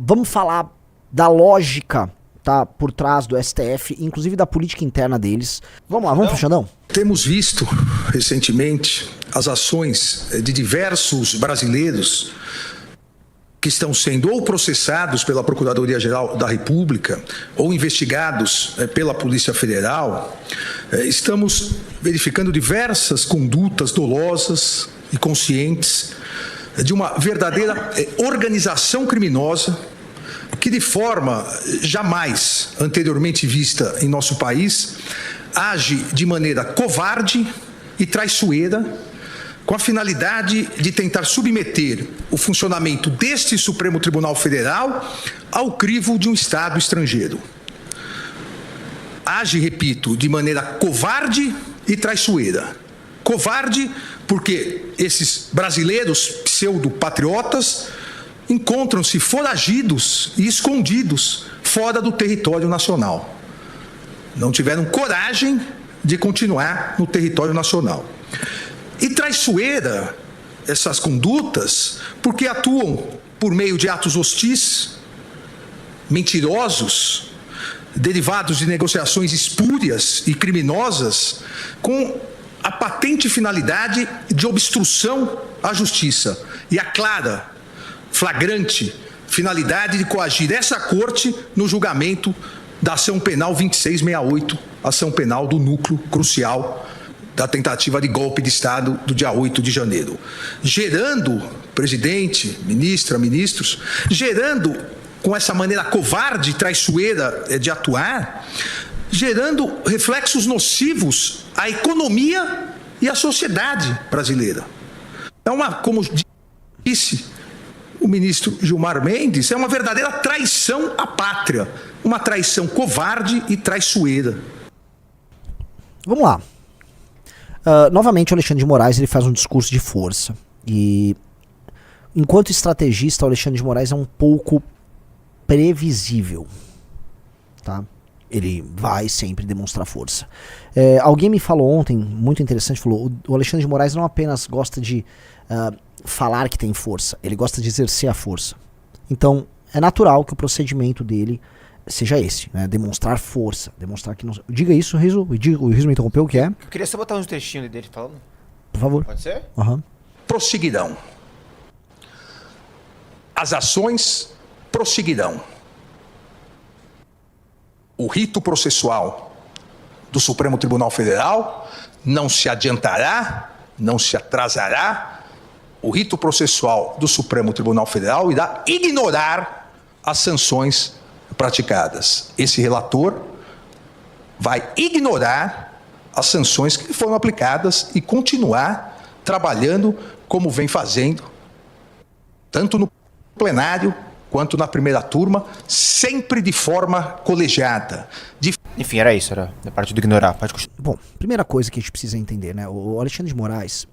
vamos falar da lógica, tá, por trás do STF, inclusive da política interna deles. Vamos lá, vamos pro Xandão? Temos visto recentemente as ações de diversos brasileiros que estão sendo ou processados pela Procuradoria-Geral da República ou investigados pela Polícia Federal. Estamos verificando diversas condutas dolosas e conscientes de uma verdadeira organização criminosa que, de forma jamais anteriormente vista em nosso país, age de maneira covarde e traiçoeira, com a finalidade de tentar submeter o funcionamento deste Supremo Tribunal Federal ao crivo de um Estado estrangeiro. Age, repito, de maneira covarde e traiçoeira. Covarde porque esses brasileiros pseudo-patriotas encontram-se foragidos e escondidos fora do território nacional. Não tiveram coragem de continuar no território nacional. E traiçoeira essas condutas porque atuam por meio de atos hostis, mentirosos, derivados de negociações espúrias e criminosas, com a patente finalidade de obstrução à justiça e a clara, flagrante finalidade de coagir essa corte no julgamento da ação penal 2668, ação penal do núcleo crucial da tentativa de golpe de Estado do dia 8 de janeiro. Gerando, presidente, ministra, ministros, gerando com essa maneira covarde e traiçoeira de atuar, gerando reflexos nocivos à economia e à sociedade brasileira. É uma, como disse o ministro Gilmar Mendes, é uma verdadeira traição à pátria, uma traição covarde e traiçoeira. Vamos lá. Novamente o Alexandre de Moraes ele faz um discurso de força. E enquanto estrategista, o Alexandre de Moraes é um pouco previsível. Tá? Ele vai sempre demonstrar força. Alguém me falou ontem, muito interessante, falou, o Alexandre de Moraes não apenas gosta de falar que tem força, ele gosta de exercer a força. Então, é natural que o procedimento dele seja esse, né? Demonstrar força, demonstrar que não... Diga isso, Riso. O Riso me interrompeu, o que é? Eu queria só botar um trechinho dele falando. Por favor. Pode ser? Prosseguirão. As ações prosseguirão. O rito processual do Supremo Tribunal Federal não se adiantará, não se atrasará. O rito processual do Supremo Tribunal Federal irá ignorar as sanções praticadas. Esse relator vai ignorar as sanções que foram aplicadas e continuar trabalhando como vem fazendo, tanto no plenário quanto na primeira turma, sempre de forma colegiada. Enfim, era isso, era a parte do ignorar. Pode continuar. Bom, primeira coisa que a gente precisa entender, né? O Alexandre de Moraes,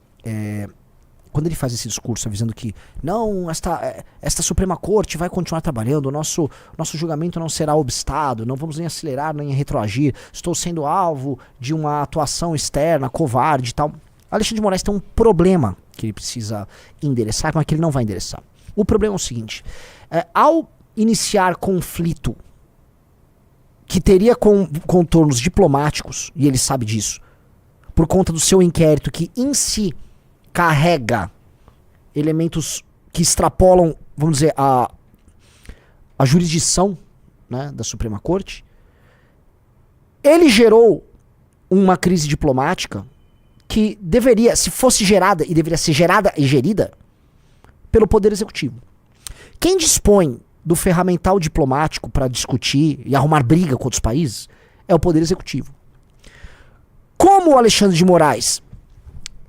quando ele faz esse discurso avisando que não, esta Suprema Corte vai continuar trabalhando, o nosso julgamento não será obstado, não vamos nem acelerar, nem retroagir, estou sendo alvo de uma atuação externa, covarde e tal. Alexandre de Moraes tem um problema que ele precisa endereçar, mas que ele não vai endereçar. O problema é o seguinte, ao iniciar conflito que teria contornos diplomáticos, e ele sabe disso, por conta do seu inquérito que em si carrega elementos que extrapolam, vamos dizer, a jurisdição, né, da Suprema Corte, ele gerou uma crise diplomática que deveria, se fosse gerada, e deveria ser gerada e gerida pelo Poder Executivo. Quem dispõe do ferramental diplomático para discutir e arrumar briga com outros países é o Poder Executivo. Como o Alexandre de Moraes,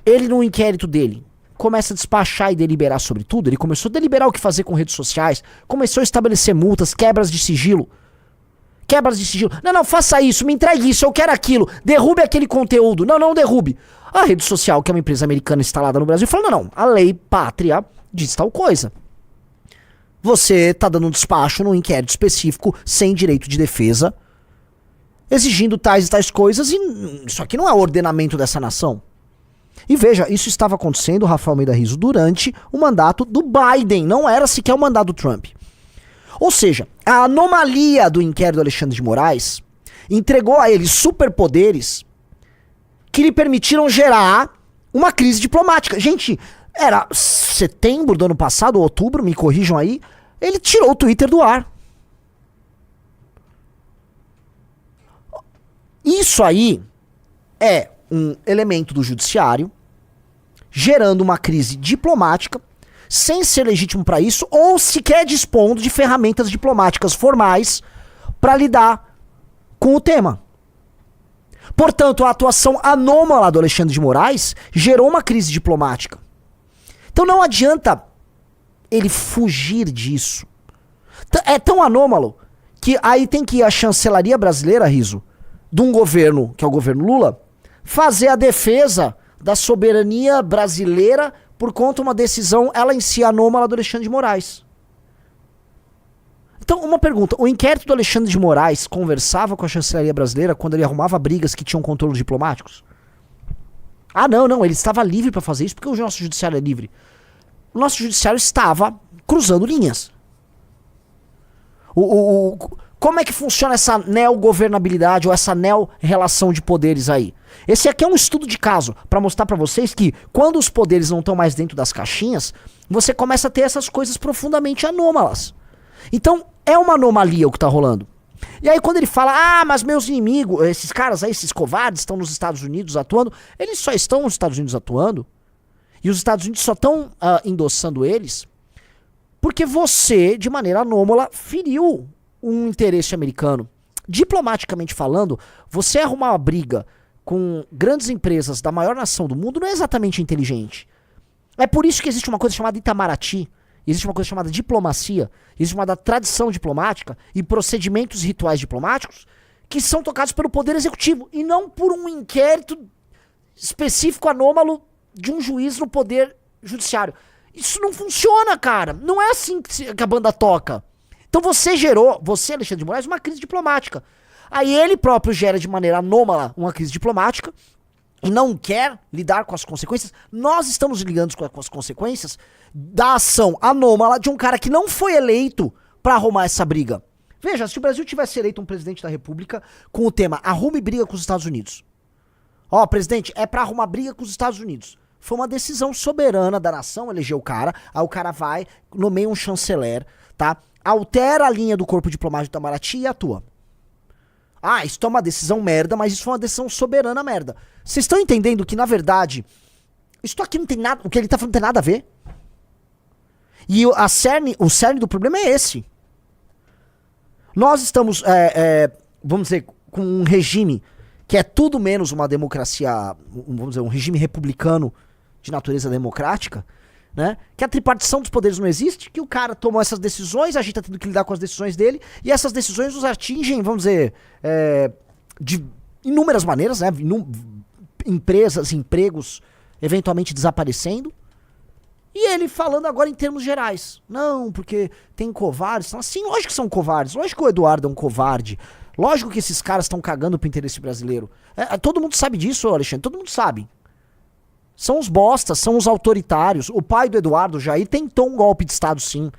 ele no inquérito dele começa a despachar e deliberar sobre tudo, ele começou a deliberar o que fazer com redes sociais, começou a estabelecer multas, quebras de sigilo. Não, faça isso, me entregue isso, eu quero aquilo, derrube aquele conteúdo. Não derrube. A rede social, que é uma empresa americana instalada no Brasil, falou, não, a lei pátria diz tal coisa. Você tá dando um despacho num inquérito específico, sem direito de defesa, exigindo tais e tais coisas, e isso aqui não é o ordenamento dessa nação. E veja, isso estava acontecendo, Rafael Almeida Riso, durante o mandato do Biden, não era sequer o mandato do Trump. Ou seja, a anomalia do inquérito do Alexandre de Moraes entregou a ele superpoderes que lhe permitiram gerar uma crise diplomática. Gente, era setembro do ano passado, ou outubro, me corrijam aí, ele tirou o Twitter do ar. Isso aí é um elemento do judiciário gerando uma crise diplomática sem ser legítimo para isso ou sequer dispondo de ferramentas diplomáticas formais para lidar com o tema. Portanto, a atuação anômala do Alexandre de Moraes gerou uma crise diplomática. Então não adianta ele fugir disso. É tão anômalo que aí tem que ir a chancelaria brasileira, Riso, de um governo, que é o governo Lula, fazer a defesa da soberania brasileira por conta de uma decisão, ela em si, anômala do Alexandre de Moraes. Então, uma pergunta. O inquérito do Alexandre de Moraes conversava com a chancelaria brasileira quando ele arrumava brigas que tinham contornos diplomáticos? Ah, não. Ele estava livre para fazer isso porque o nosso judiciário é livre. O nosso judiciário estava cruzando linhas. Como é que funciona essa neogovernabilidade ou essa neo-relação de poderes aí? Esse aqui é um estudo de caso para mostrar para vocês que quando os poderes não estão mais dentro das caixinhas, você começa a ter essas coisas profundamente anômalas. Então, é uma anomalia o que tá rolando. E aí quando ele fala, mas meus inimigos, esses caras aí, esses covardes estão nos Estados Unidos atuando, eles só estão nos Estados Unidos atuando, e os Estados Unidos só estão endossando eles, porque você, de maneira anômala, feriu um interesse americano. Diplomaticamente falando, você arrumar uma briga com grandes empresas da maior nação do mundo não é exatamente inteligente. É por isso que existe uma coisa chamada Itamaraty, existe uma coisa chamada diplomacia, existe uma tradição diplomática e procedimentos rituais diplomáticos que são tocados pelo Poder Executivo e não por um inquérito específico anômalo de um juiz no Poder Judiciário. Isso não funciona, cara. Não é assim que a banda toca. Então você, Alexandre de Moraes, uma crise diplomática. Aí ele próprio gera de maneira anômala uma crise diplomática e não quer lidar com as consequências. Nós estamos lidando com as consequências da ação anômala de um cara que não foi eleito pra arrumar essa briga. Veja, se o Brasil tivesse eleito um presidente da República com o tema arrume briga com os Estados Unidos. Presidente, é pra arrumar briga com os Estados Unidos. Foi uma decisão soberana da nação, eleger o cara, aí o cara vai, nomeia um chanceler, tá? Altera a linha do corpo diplomático da Itamaraty e atua. Isso é uma decisão merda, mas isso foi uma decisão soberana merda. Vocês estão entendendo que, na verdade, isso aqui não tem nada, o que ele tá falando não tem nada a ver? E o cerne do problema é esse. Nós estamos, vamos dizer, com um regime que é tudo menos uma democracia, vamos dizer, um regime republicano de natureza democrática, né? Que a tripartição dos poderes não existe, que o cara tomou essas decisões, a gente tá tendo que lidar com as decisões dele, e essas decisões nos atingem, vamos dizer, de inúmeras maneiras, né? Empresas, empregos, eventualmente desaparecendo. E ele falando agora em termos gerais. Não, porque tem covardes. Assim, lógico que são covardes. Lógico que o Eduardo é um covarde. Lógico que esses caras estão cagando pro interesse brasileiro. Todo mundo sabe disso, Alexandre. Todo mundo sabe. São os bostas, são os autoritários. O pai do Eduardo, Jair, tentou um golpe de Estado, sim.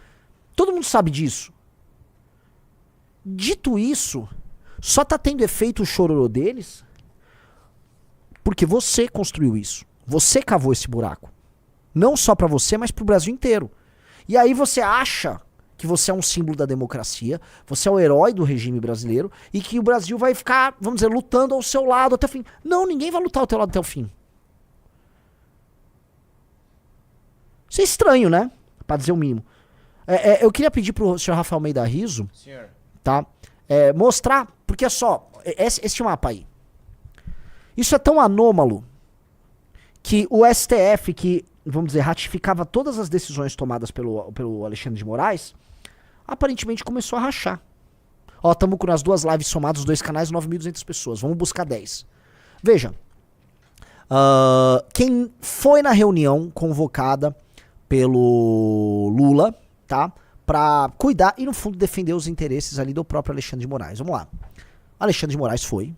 Todo mundo sabe disso. Dito isso, só tá tendo efeito o chororô deles porque você construiu isso. Você cavou esse buraco. Não só pra você, mas pro Brasil inteiro. E aí você acha que você é um símbolo da democracia, você é o herói do regime brasileiro e que o Brasil vai ficar, vamos dizer, lutando ao seu lado até o fim. Não, ninguém vai lutar ao teu lado até o fim. Isso é estranho, né? Pra dizer o mínimo. Eu queria pedir pro senhor Rafael Almeida Riso, Senhor. tá? Mostrar, porque é só, esse mapa aí. Isso é tão anômalo que o STF, que, vamos dizer, ratificava todas as decisões tomadas pelo Alexandre de Moraes, aparentemente começou a rachar. Estamos com as duas lives somadas, os dois canais, 9.200 pessoas. Vamos buscar 10. Veja. Quem foi na reunião convocada pelo Lula, tá? Pra cuidar e, no fundo, defender os interesses ali do próprio Alexandre de Moraes. Vamos lá. Alexandre de Moraes foi.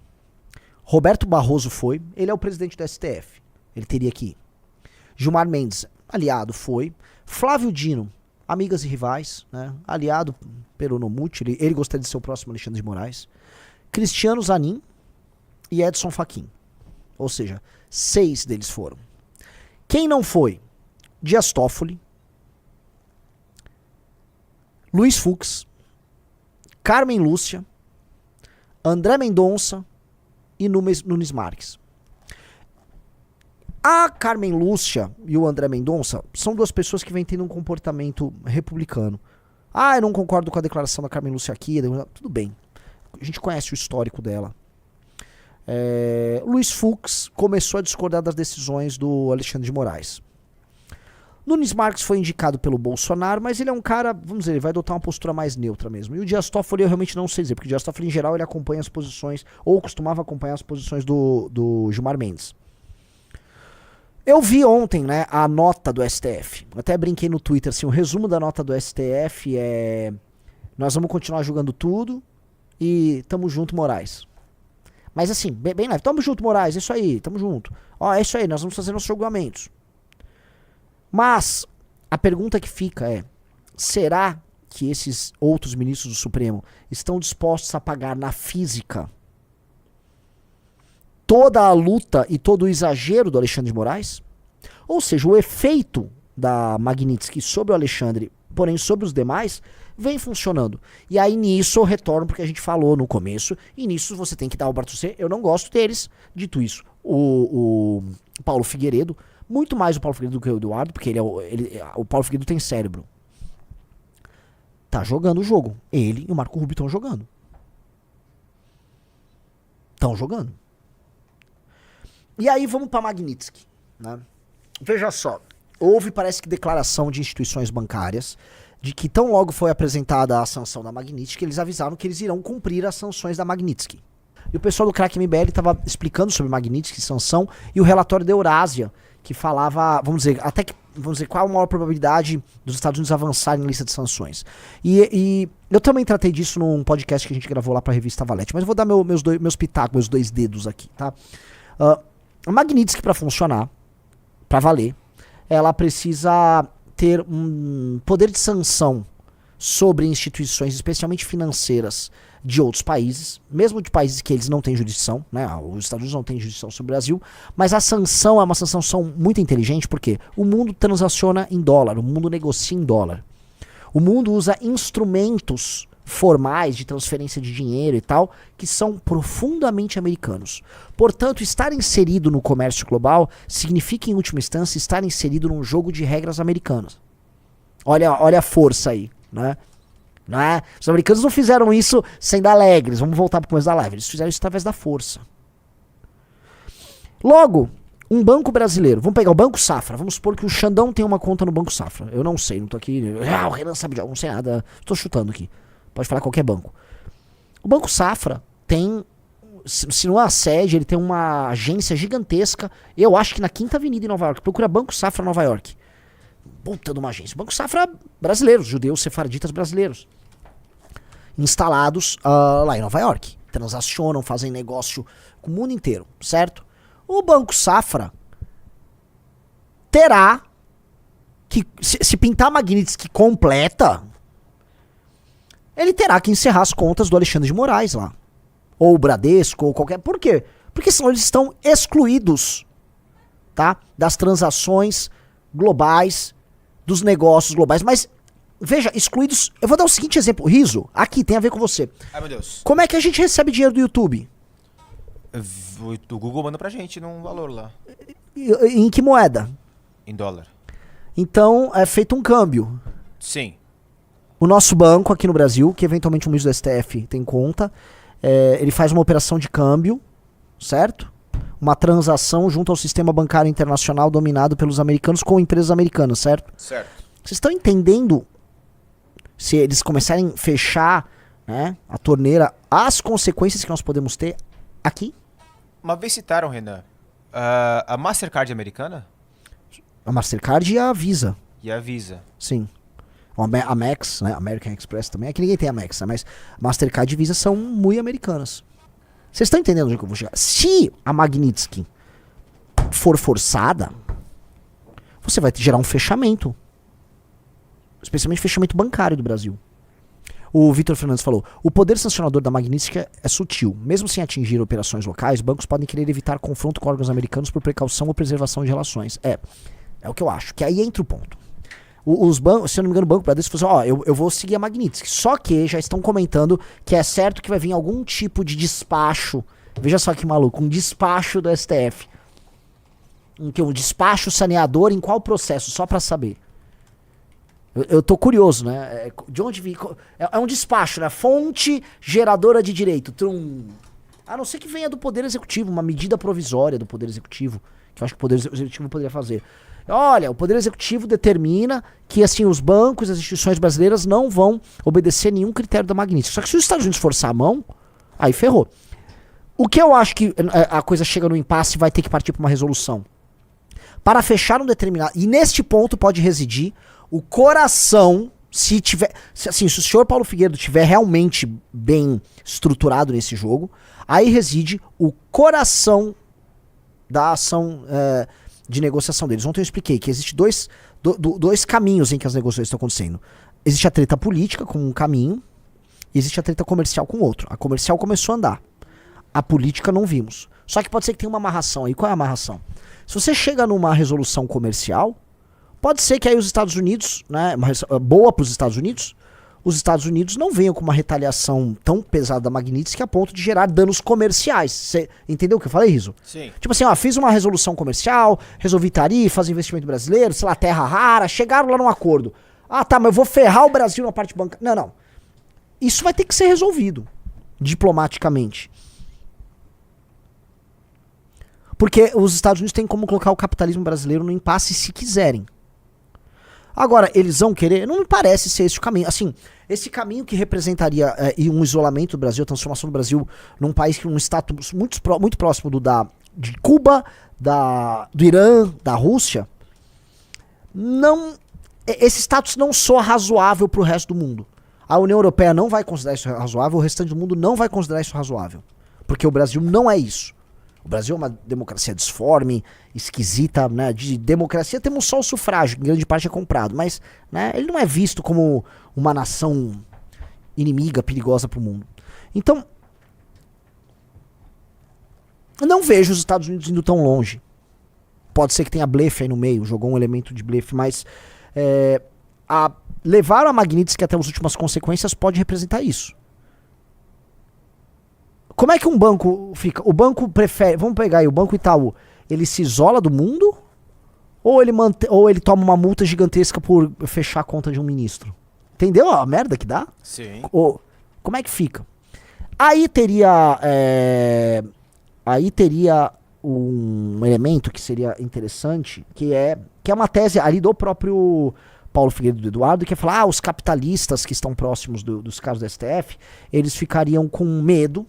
Roberto Barroso foi. Ele é o presidente do STF. Ele teria que ir. Gilmar Mendes, aliado, foi. Flávio Dino, amigas e rivais, né? Aliado Peronomute, ele gostaria de ser o próximo Alexandre de Moraes. Cristiano Zanin e Edson Fachin. Ou seja, 6 deles foram. Quem não foi? Dias Toffoli, Luiz Fux, Carmen Lúcia, André Mendonça e Nunes Marques. A Carmen Lúcia e o André Mendonça são 2 pessoas que vêm tendo um comportamento republicano. Eu não concordo com a declaração da Carmen Lúcia aqui. Tudo bem. A gente conhece o histórico dela. Luiz Fux começou a discordar das decisões do Alexandre de Moraes. Nunes Marques foi indicado pelo Bolsonaro, mas ele é um cara, vamos dizer, ele vai adotar uma postura mais neutra mesmo. E o Dias Toffoli eu realmente não sei dizer, porque o Dias Toffoli em geral ele acompanha as posições, ou costumava acompanhar as posições do Gilmar Mendes. Eu vi ontem, né, a nota do STF. Até brinquei no Twitter, assim, o resumo da nota do STF é: nós vamos continuar julgando tudo e tamo junto, Moraes. Mas assim, bem leve, tamo junto, Moraes, é isso aí, tamo junto. É isso aí, nós vamos fazer nossos julgamentos. Mas a pergunta que fica é: será que esses outros ministros do Supremo estão dispostos a pagar na física toda a luta e todo o exagero do Alexandre de Moraes? Ou seja, o efeito da Magnitsky sobre o Alexandre, porém sobre os demais, vem funcionando. E aí nisso eu retorno porque a gente falou no começo, e nisso você tem que dar o braço a torcer. Eu não gosto deles. Dito isso, o Paulo Figueiredo, muito mais o Paulo Figueiredo do que o Eduardo, porque o Paulo Figueiredo tem cérebro. Tá jogando o jogo. Ele e o Marco Rubio estão jogando. Estão jogando. E aí vamos para Magnitsky, né? Veja só, houve, parece que, declaração de instituições bancárias de que tão logo foi apresentada a sanção da Magnitsky, eles avisaram que eles irão cumprir as sanções da Magnitsky. E o pessoal do Crack MBL estava explicando sobre Magnitsky, sanção, e o relatório da Eurásia, que falava, vamos dizer, qual a maior probabilidade dos Estados Unidos avançarem na lista de sanções. E eu também tratei disso num podcast que a gente gravou lá para a revista Valete, mas eu vou dar meus pitacos, meus 2 dedos aqui, tá? A Magnitsky, para funcionar, para valer, ela precisa ter um poder de sanção sobre instituições, especialmente financeiras, de outros países, mesmo de países que eles não têm jurisdição, né? Os Estados Unidos não têm jurisdição sobre o Brasil, mas a sanção é uma sanção muito inteligente, porque o mundo transaciona em dólar, o mundo negocia em dólar. O mundo usa instrumentos formais de transferência de dinheiro e tal, que são profundamente americanos. Portanto, estar inserido no comércio global significa, em última instância, estar inserido num jogo de regras americanas. Olha a força aí, né? Não é? Os americanos não fizeram isso sendo alegres. Vamos voltar para o começo da live. Eles fizeram isso através da força. Logo, um banco brasileiro. Vamos pegar o Banco Safra. Vamos supor que o Xandão tem uma conta no Banco Safra. Eu não sei, não tô aqui. O Renan sabe de algo, não sei nada. Tô chutando aqui. Pode falar qualquer banco. O Banco Safra tem, se não é a sede, ele tem uma agência gigantesca. Eu acho que na 5ª Avenida em Nova York. Procura Banco Safra Nova York. Puta de uma agência. Banco Safra brasileiros, judeus sefarditas brasileiros. Instalados lá em Nova York. Transacionam, fazem negócio com o mundo inteiro, certo? O Banco Safra terá que, se pintar a Magnitsky completa, ele terá que encerrar as contas do Alexandre de Moraes lá. Ou o Bradesco, ou qualquer... Por quê? Porque senão eles estão excluídos, tá? Das transações globais, dos negócios globais. Mas, veja, excluídos... Eu vou dar o seguinte exemplo. Riso, aqui, tem a ver com você. Ai, meu Deus. Como é que a gente recebe dinheiro do YouTube? O Google manda pra gente num valor lá. Em que moeda? Em dólar. Então, é feito um câmbio. Sim. O nosso banco aqui no Brasil, que eventualmente um ministro do STF tem conta, ele faz uma operação de câmbio, certo? Uma transação junto ao sistema bancário internacional dominado pelos americanos com empresas americanas, certo? Certo. Vocês estão entendendo, se eles começarem a fechar, né, a torneira, as consequências que nós podemos ter aqui? Uma vez citaram, Renan, a Mastercard americana A Mastercard e a Visa. e a Visa. Sim. A Amex, né? American Express também. É que ninguém tem Amex, né? Mas Mastercard e Visa são muito americanas. Vocês estão entendendo onde eu vou chegar? Se a Magnitsky for forçada, você vai gerar um fechamento especialmente fechamento bancário do Brasil. O Vitor Fernandes falou, o poder sancionador da Magnitsky é sutil. Mesmo sem atingir operações locais, bancos podem querer evitar confronto com órgãos americanos por precaução ou preservação de relações. É o que eu acho, que aí entra o ponto. Os bancos, se eu não me engano, o Banco Bradesco falou assim, eu vou seguir a Magnitsky. Só que já estão comentando que é certo que vai vir algum tipo de despacho. Veja só que maluco, um despacho do STF. Um despacho saneador em qual processo? Só pra saber. Eu tô curioso, né? De onde vi? É um despacho, né? Fonte geradora de direito. Trum. A não ser que venha do Poder Executivo, uma medida provisória do Poder Executivo, que eu acho que o Poder Executivo poderia fazer. Olha, o Poder Executivo determina que assim os bancos, as instituições brasileiras não vão obedecer nenhum critério da Magnitsky. Só que se os Estados Unidos forçar a mão, aí ferrou. O que eu acho que a coisa chega no impasse e vai ter que partir para uma resolução. Para fechar um determinado... E neste ponto pode residir o coração, se o senhor Paulo Figueiredo tiver realmente bem estruturado nesse jogo, aí reside o coração da ação de negociação deles. Ontem eu expliquei que existe dois caminhos em que as negociações estão acontecendo. Existe a treta política com um caminho, e existe a treta comercial com outro. A comercial começou a andar. A política não vimos. Só que pode ser que tenha uma amarração aí. Qual é a amarração? Se você chega numa resolução comercial, pode ser que aí os Estados Unidos, né, boa para os Estados Unidos não venham com uma retaliação tão pesada da Magnitsky a ponto de gerar danos comerciais. Você entendeu o que eu falei, Riso? Sim. Tipo assim, fiz uma resolução comercial, resolvi tarifas, investimento brasileiro, sei lá, terra rara, chegaram lá num acordo. Ah, tá, mas eu vou ferrar o Brasil na parte bancária. Não. Isso vai ter que ser resolvido diplomaticamente. Porque os Estados Unidos têm como colocar o capitalismo brasileiro no impasse se quiserem. Agora, eles vão querer? Não me parece ser esse o caminho. Assim, esse caminho que representaria um isolamento do Brasil, a transformação do Brasil num país com um status muito próximo de Cuba, do Irã, da Rússia, esse status não soa razoável para o resto do mundo. A União Europeia não vai considerar isso razoável, o restante do mundo não vai considerar isso razoável. Porque o Brasil não é isso. O Brasil é uma democracia disforme, esquisita, né? De democracia temos só o sufrágio, que em grande parte é comprado, mas né, ele não é visto como uma nação inimiga, perigosa para o mundo. Então, eu não vejo os Estados Unidos indo tão longe. Pode ser que tenha blefe aí no meio, jogou um elemento de blefe, mas levar a Magnitsky até as últimas consequências pode representar isso. Como é que um banco fica? O banco prefere... Vamos pegar aí, o Banco Itaú. Ele se isola do mundo? Ou ele toma uma multa gigantesca por fechar a conta de um ministro? Entendeu a merda que dá? Sim. Como é que fica? Aí teria um elemento que seria interessante, que é uma tese ali do próprio Paulo Figueiredo do Eduardo, que é falar, os capitalistas que estão próximos dos casos do STF, eles ficariam com medo.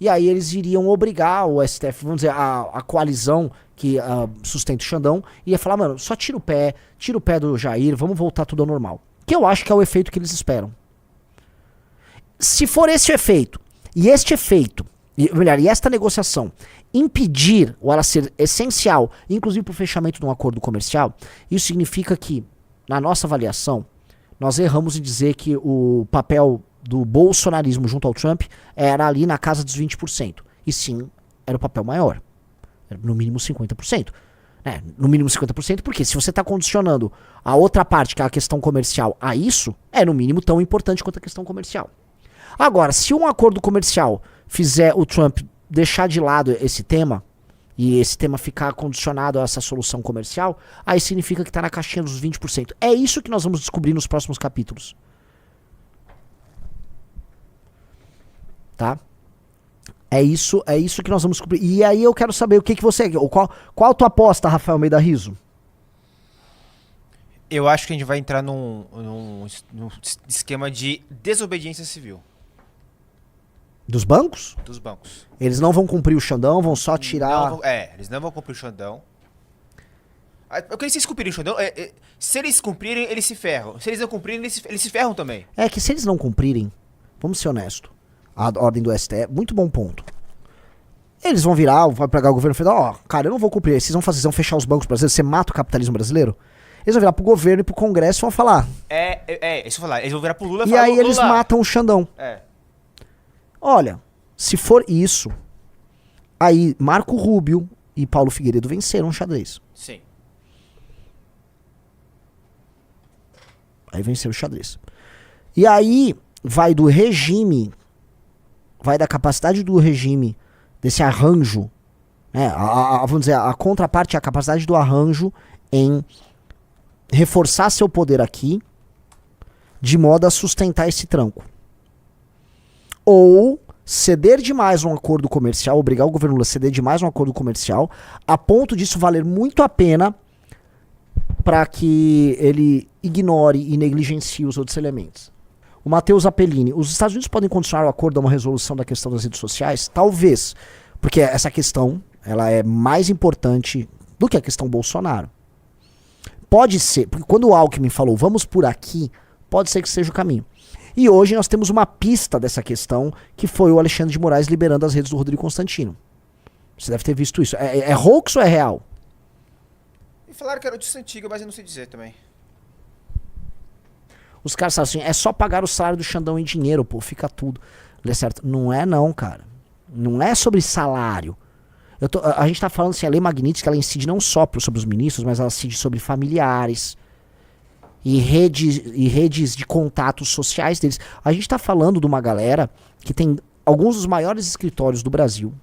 E aí eles iriam obrigar o STF, vamos dizer, a coalizão que sustenta o Xandão, ia falar, mano, só tira o pé do Jair, vamos voltar tudo ao normal. Que eu acho que é o efeito que eles esperam. Se for esse efeito, e esta negociação impedir, ou ela ser essencial, inclusive para o fechamento de um acordo comercial, isso significa que, na nossa avaliação, nós erramos em dizer que o papel do bolsonarismo junto ao Trump era ali na casa dos 20%. E sim, era o papel maior. Era no mínimo 50%. No mínimo 50%, porque se você está condicionando a outra parte, que é a questão comercial, a isso, é no mínimo tão importante quanto a questão comercial. Agora, se um acordo comercial fizer o Trump deixar de lado esse tema, e esse tema ficar condicionado a essa solução comercial, aí significa que está na caixinha dos 20%. É isso que nós vamos descobrir nos próximos capítulos. Tá? É isso que nós vamos descobrir. E aí eu quero saber o que você... Qual a tua aposta, Rafael Almeida Riso? Eu acho que a gente vai entrar num esquema de desobediência civil. Dos bancos? Dos bancos. Eles não vão cumprir o Xandão, vão só tirar... Eles não vão cumprir o Xandão. Porque se eles cumprirem o Xandão, se eles cumprirem, eles se ferram. Se eles não cumprirem, eles se ferram também. É que se eles não cumprirem, vamos ser honestos, a ordem do STF, muito bom ponto. Eles vão virar, vai pegar o governo federal, cara, eu não vou cumprir, vocês vão fechar os bancos brasileiros, você mata o capitalismo brasileiro? Eles vão virar pro governo e pro Congresso e vão falar. Isso eu vou falar. Eles vão virar pro Lula e E falar, aí Lula. eles matam o Xandão. Olha, se for isso, aí Marco Rubio e Paulo Figueiredo venceram o xadrez. Sim. Aí venceu o xadrez. E aí vai do regime, vai da capacidade do regime, desse arranjo, né? Vamos dizer, a contraparte é a capacidade do arranjo em reforçar seu poder aqui, de modo a sustentar esse tranco. Ou ceder demais um acordo comercial, obrigar o governo Lula a ceder demais um acordo comercial, a ponto disso valer muito a pena para que ele ignore e negligencie os outros elementos. O Matheus Apellini, os Estados Unidos podem condicionar o acordo a uma resolução da questão das redes sociais? Talvez, porque essa questão ela é mais importante do que a questão Bolsonaro. Pode ser, porque quando o Alckmin falou vamos por aqui, pode ser que seja o caminho. E hoje nós temos uma pista dessa questão, que foi o Alexandre de Moraes liberando as redes do Rodrigo Constantino. Você deve ter visto isso. É hoax ou é real? E falaram que era notícia antiga, mas eu não sei dizer também. Os caras falam assim, é só pagar o salário do Xandão em dinheiro, pô, fica tudo. Certo? Não é não, cara. Não é sobre salário. A gente tá falando assim, a lei Magnitsky, ela incide não só sobre os ministros, mas ela incide sobre familiares e redes de contatos sociais deles. A gente tá falando de uma galera que tem alguns dos maiores escritórios do Brasil,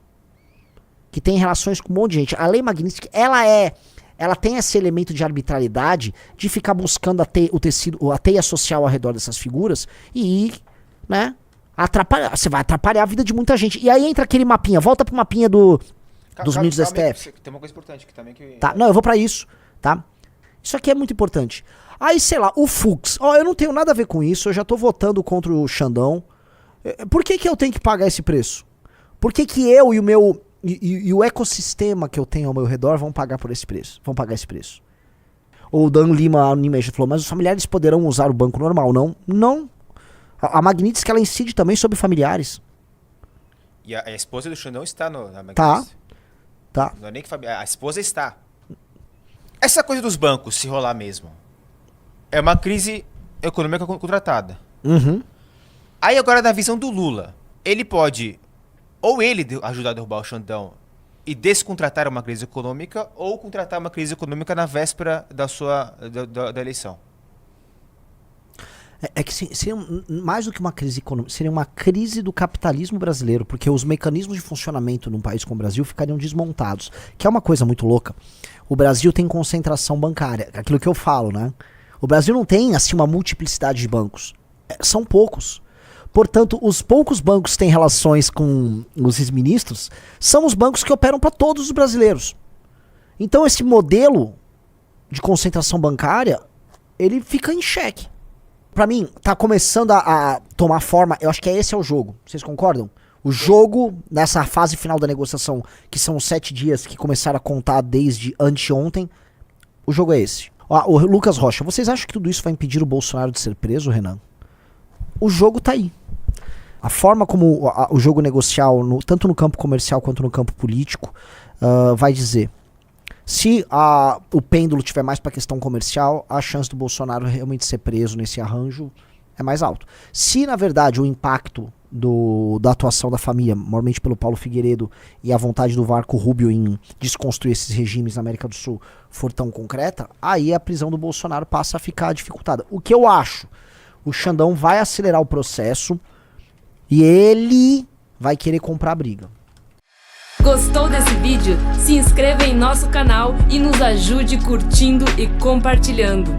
que tem relações com um monte de gente. A lei Magnitsky, ela tem esse elemento de arbitrariedade de ficar buscando a teia social ao redor dessas figuras e, né, atrapalhar. Você vai atrapalhar a vida de muita gente. E aí entra aquele mapinha, volta pro mapinha dos ministros da STF. Tem uma coisa importante aqui também que... Tá, não, eu vou pra isso, tá? Isso aqui é muito importante. Aí, sei lá, o Fux. Eu não tenho nada a ver com isso, eu já tô votando contra o Xandão. Por que eu tenho que pagar esse preço? Por que eu e o meu... E o ecossistema que eu tenho ao meu redor vão pagar por esse preço. Vão pagar esse preço. O Dan Lima falou, mas os familiares poderão usar o banco normal, não? Não. A Magnitsky, ela incide também sobre familiares. E a esposa do Xandão está na Magnitsky. Tá. Não é nem que a esposa está. Essa coisa dos bancos, se rolar mesmo, é uma crise econômica contratada. Uhum. Aí agora, na visão do Lula, ele pode... Ou ele ajudar a derrubar o Xandão e descontratar uma crise econômica, ou contratar uma crise econômica na véspera da eleição. É que seria mais do que uma crise econômica, seria uma crise do capitalismo brasileiro, porque os mecanismos de funcionamento num país como o Brasil ficariam desmontados, que é uma coisa muito louca. O Brasil tem concentração bancária, aquilo que eu falo, né? O Brasil não tem, assim, uma multiplicidade de bancos. São poucos. Portanto, os poucos bancos que têm relações com os ex-ministros são os bancos que operam para todos os brasileiros. Então esse modelo de concentração bancária, ele fica em xeque. Para mim, tá começando a tomar forma, eu acho que esse é o jogo. Vocês concordam? O jogo, nessa fase final da negociação, que são os 7 dias que começaram a contar desde anteontem, o jogo é esse. O Lucas Rocha, vocês acham que tudo isso vai impedir o Bolsonaro de ser preso, Renan? O jogo tá aí. A forma como o jogo negocial, tanto no campo comercial quanto no campo político, vai dizer. Se o pêndulo tiver mais para a questão comercial, a chance do Bolsonaro realmente ser preso nesse arranjo é mais alto. Se, na verdade, o impacto da atuação da família, normalmente pelo Paulo Figueiredo, e a vontade do Marco Rubio em desconstruir esses regimes na América do Sul for tão concreta, aí a prisão do Bolsonaro passa a ficar dificultada. O que eu acho? O Xandão vai acelerar o processo e ele vai querer comprar a briga. Gostou desse vídeo? Se inscreva em nosso canal e nos ajude curtindo e compartilhando.